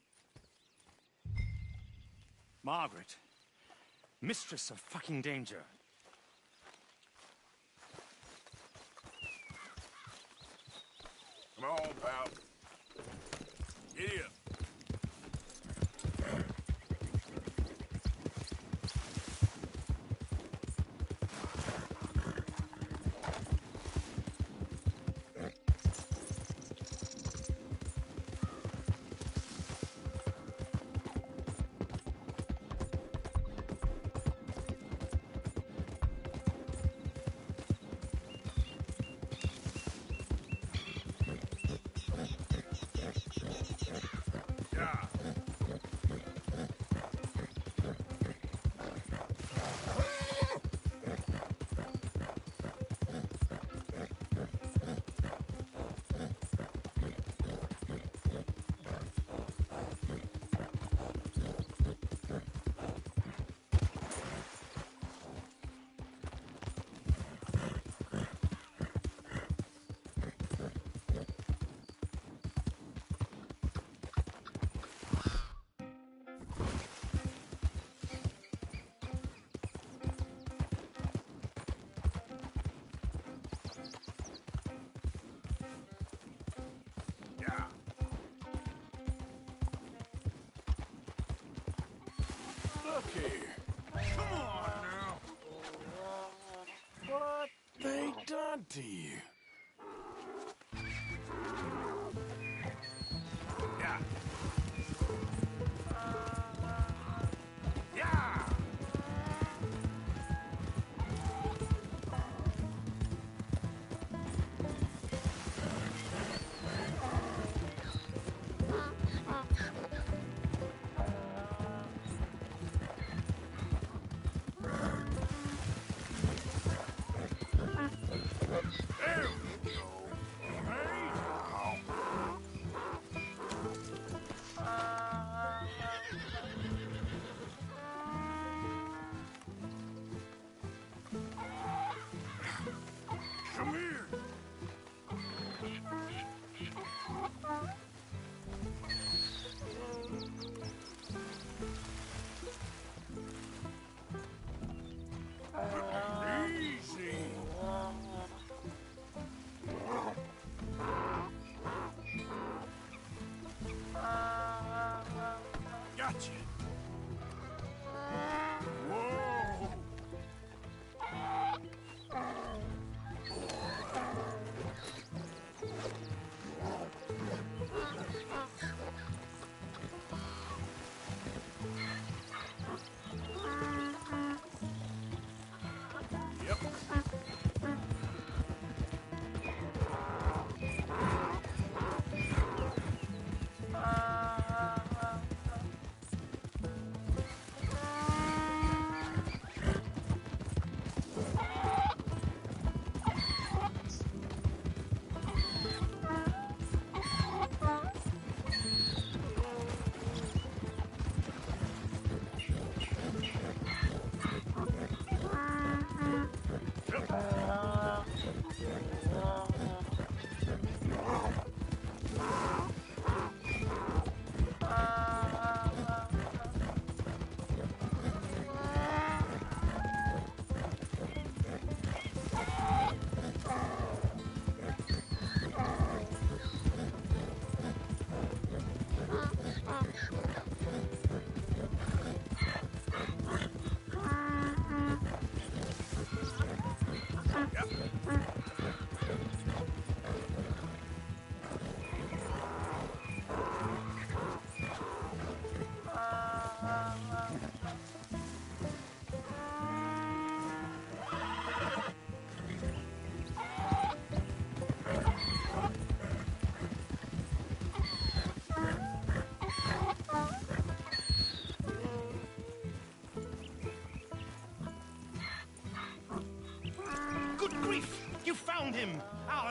Margaret. Mistress of fucking danger. Come on, pal. Giddy up. Come on now. What they done to you? Yeah. Yeah. Hey!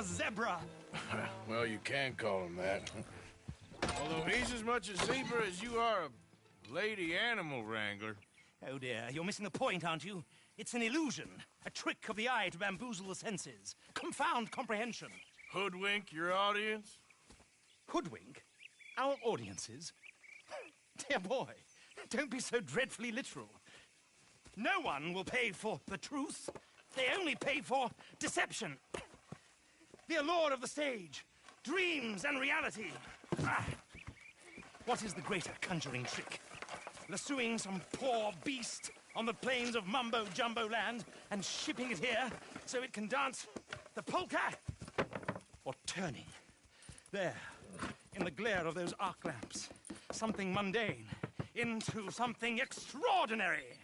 zebra. Well, you can call him that. Although he's as much a zebra as you are a lady animal wrangler. Oh dear, you're missing the point, aren't you? It's an illusion, a trick of the eye to bamboozle the senses, confound comprehension. Hoodwink your audience? Hoodwink? Our audiences? Dear boy, don't be so dreadfully literal. No one will pay for the truth. They only pay for deception. The allure of the stage, dreams and reality. What is the greater conjuring trick? Lassoing some poor beast on the plains of mumbo-jumbo land and shipping it here so it can dance the polka? Or turning, there, in the glare of those arc lamps, something mundane into something extraordinary?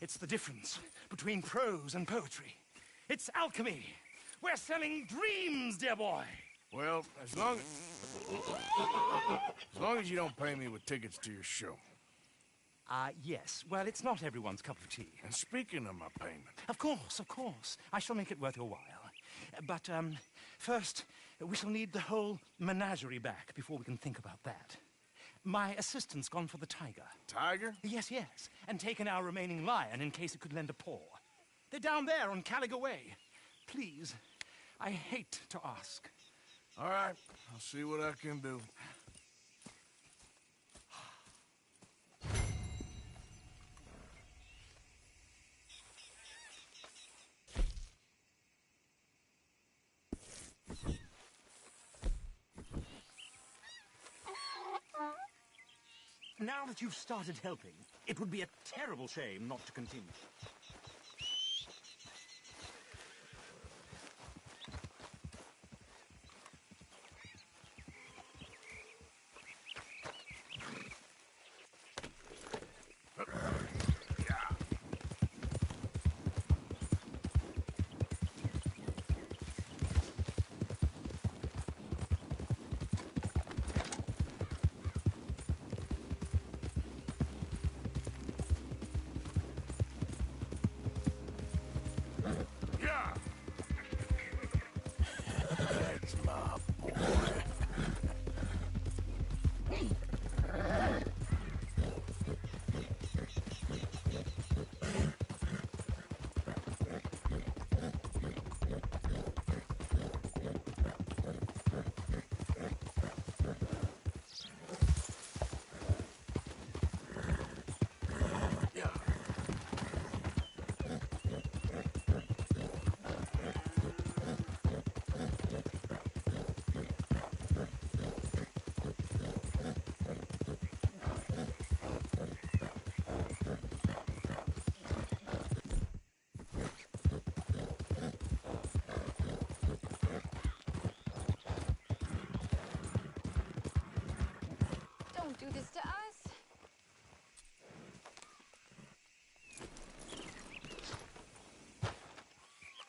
It's the difference between prose and poetry. It's alchemy. We're selling dreams, dear boy. Well, as long as you don't pay me with tickets to your show. Yes. Well, it's not everyone's cup of tea. And speaking of my payment... Of course. I shall make it worth your while. But, first, we shall need the whole menagerie back before we can think about that. My assistant's gone for the tiger. Tiger? Yes. And taken our remaining lion in case it could lend a paw. They're down there on Caliga Way. Please, I hate to ask. All right, I'll see what I can do. Now that you've started helping, it would be a terrible shame not to continue. Do this to us.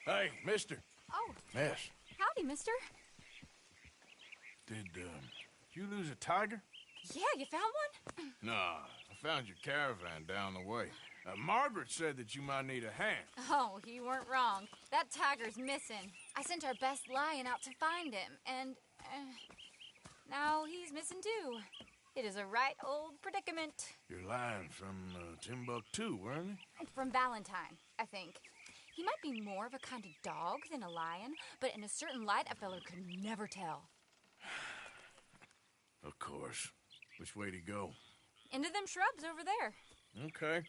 Hey, mister. Oh. Miss. Howdy, mister. Did you lose a tiger? Yeah, you found one? Nah, I found your caravan down the way. Margaret said that you might need a hand. Oh, you weren't wrong. That tiger's missing. I sent our best lion out to find him, and now he's missing too. It is a right old predicament. You're lying from Timbuktu, weren't you? From Valentine, I think. He might be more of a kind of dog than a lion, but in a certain light, a feller could never tell. Of course. Which way to go? Into them shrubs over there. Okay.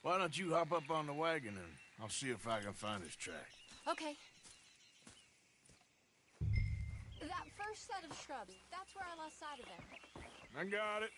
Why don't you hop up on the wagon and I'll see if I can find his track. Okay. That first set of shrubs, that's where I lost sight of them. I got it.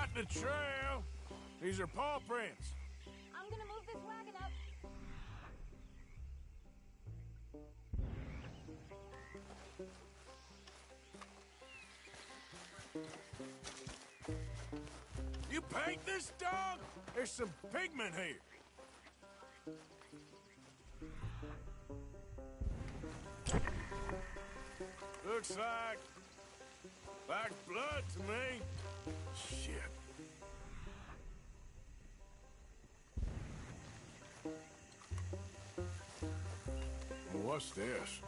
got the trail. These are paw prints. I'm gonna move this wagon up. You paint this dog? There's some pigment here. Looks like blood to me. Shit. What's this?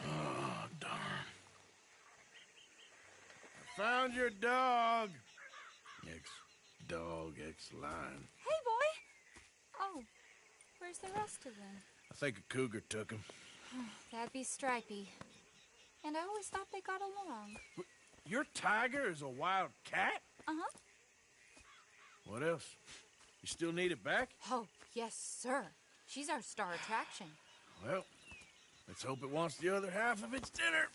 Oh, darn. I found your dog. Ex-dog, ex-lion. Hey, boy! Oh, where's the rest of them? I think a cougar took him. That'd be Stripey. And I always thought they got along. Your tiger is a wild cat? Uh-huh. What else? You still need it back? Oh, yes, sir. She's our star attraction. Well, let's hope it wants the other half of its dinner.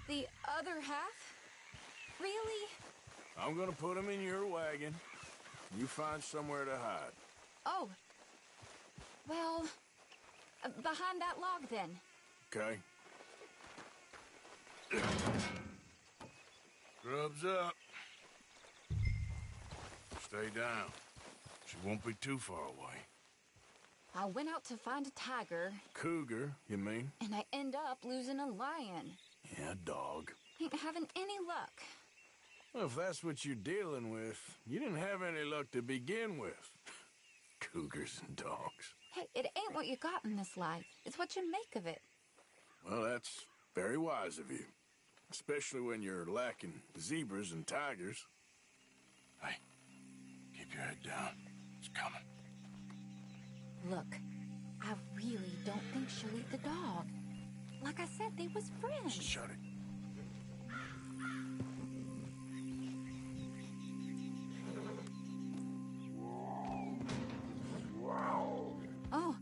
The other half? Really? I'm gonna put him in your wagon. You find somewhere to hide. Oh. Well, behind that log, then. Okay. Grub's up. Stay down. She won't be too far away. I went out to find a tiger. Cougar, you mean? And I end up losing a lion. Yeah, dog. Ain't having any luck. Well, if that's what you're dealing with, you didn't have any luck to begin with. Cougars and dogs. Hey, it ain't what you got in this life. It's what you make of it. Well, that's very wise of you. Especially when you're lacking zebras and tigers. Hey, keep your head down. It's coming. Look, I really don't think she'll eat the dog. Like I said, they was friends. Shut it. Oh,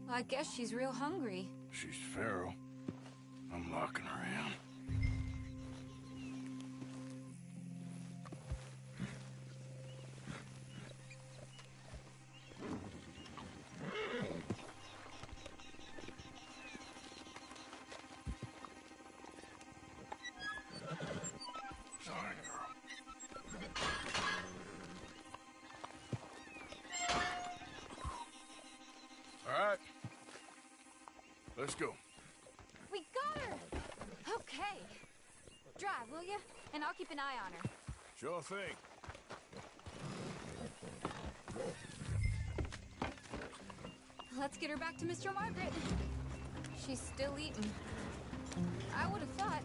I guess she's real hungry. She's feral. I'm locking her in. Sorry, girl. All right. Let's go. We got her! Okay. Drive, will you? And I'll keep an eye on her. Sure thing. Let's get her back to Mr. Margaret. She's still eating. I would have thought,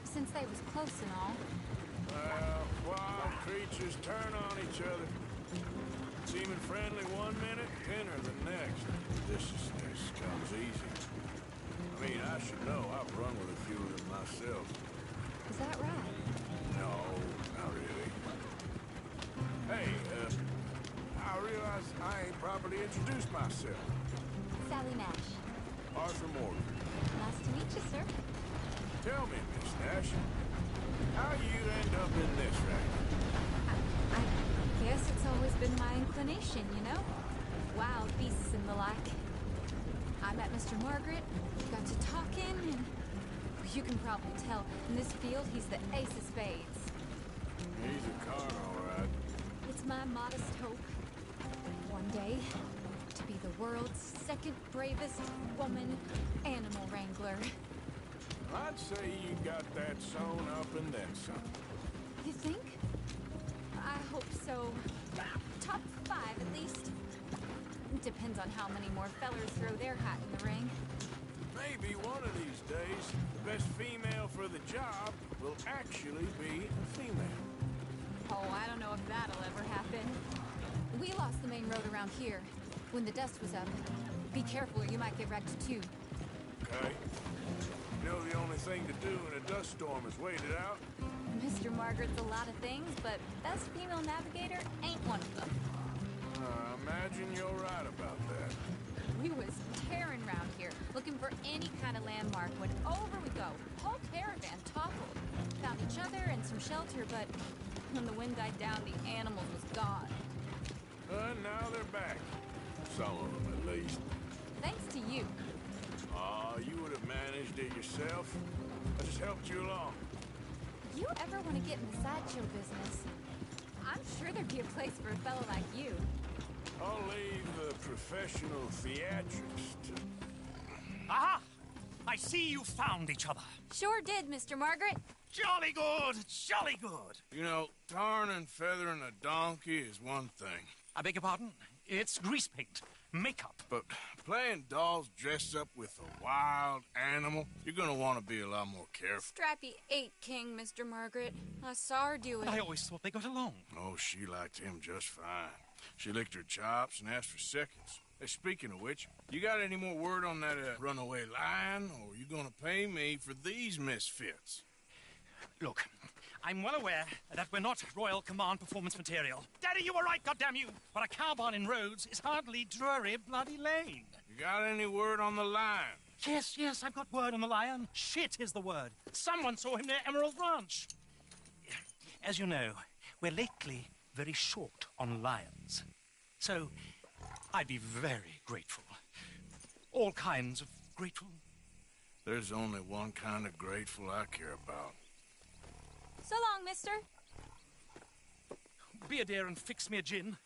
since they was close and all. Well, wild creatures turn on each other. Seeming friendly one minute, thinner the next. Viciousness comes easy. I mean, I should know. I've run with a few of them myself. Is that right? No, not really. Hey, I realize I ain't properly introduced myself. Sally Nash. Arthur Morgan. Nice to meet you, sir. Tell me, Miss Nash, how you end up in this racket? I guess it's always been my inclination, you know? Wild beasts and the like. I met Mr. Margaret, got to talking, and you can probably tell, in this field, he's the ace of spades. He's a con, all right. It's my modest hope, one day, to be the world's second bravest woman animal wrangler. I'd say you got that sewn up and then some. You think? I hope so. Top 5, at least. Depends on how many more fellers throw their hat in the ring. Maybe one of these days, the best female for the job will actually be a female. Oh, I don't know if that'll ever happen. We lost the main road around here when the dust was up. Be careful or you might get wrecked too. Okay. You know the only thing to do in a dust storm is wait it out? Mr. Margaret's a lot of things, but best female navigator ain't one of them. I imagine you're right about that. We was tearing around here, looking for any kind of landmark when over we go. Whole caravan toppled. Found each other and some shelter, but when the wind died down, the animals was gone. Now they're back. Some of them, at least. Thanks to you. You would have managed it yourself. I just helped you along. You ever want to get in the sideshow business? I'm sure there'd be a place for a fellow like you. I'll leave the professional theatrics to... Aha! I see you found each other. Sure did, Mr. Margaret. Jolly good, jolly good. You know, tarring and feathering a donkey is one thing. I beg your pardon? It's grease paint, makeup. But playing dolls dressed up with a wild animal, you're gonna want to be a lot more careful. Strappy ate King, Mr. Margaret. I saw her do it. I always thought they got along. Oh, she liked him just fine. She licked her chops and asked for seconds. Hey, speaking of which, you got any more word on that runaway lion, or are you gonna pay me for these misfits? Look, I'm well aware that we're not Royal Command performance material. Daddy, you were right, goddamn you! But a cow barn in Rhodes is hardly Drury Bloody Lane. You got any word on the lion? Yes, I've got word on the lion. Shit is the word. Someone saw him near Emerald Ranch. As you know, we're lately very short on lions. So, I'd be very grateful. All kinds of grateful. There's only one kind of grateful I care about. So long, mister. Be a dear and fix me a gin.